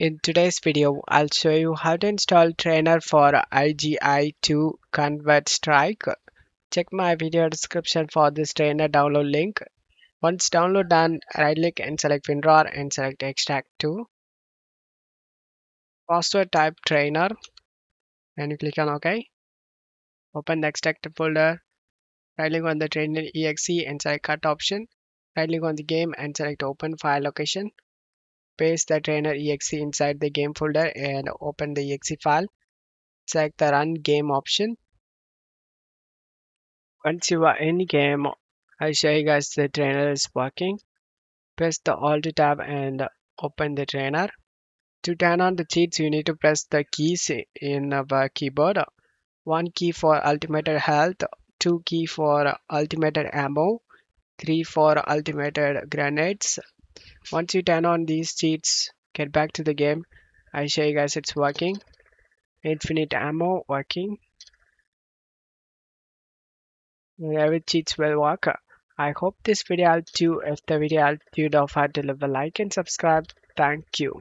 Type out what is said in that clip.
In today's video, I'll show you how to install trainer for I.G.I to Convert Strike. Check my video description for this trainer download link. Once download done, right click and select WinRAR and select Extract to. Password type trainer and you click on OK. Open the extracted folder. Right click on the trainer exe and select cut option. Right click on the game and select open file location. Paste the trainer exe inside the game folder and open the exe file. Select the run game option. Once you are in game, I'll show you guys the trainer is working. Press the Alt tab and open the trainer. To turn on the cheats, you need to press the keys in our keyboard. One key for ultimate health, two key for ultimate ammo, three for ultimate grenades. Once you turn on these cheats, get back to the game. I'll show you guys it's working. Infinite ammo working. Every cheats will work. I hope this video helped you. If the video helped you, don't forget to leave a like and subscribe. Thank you.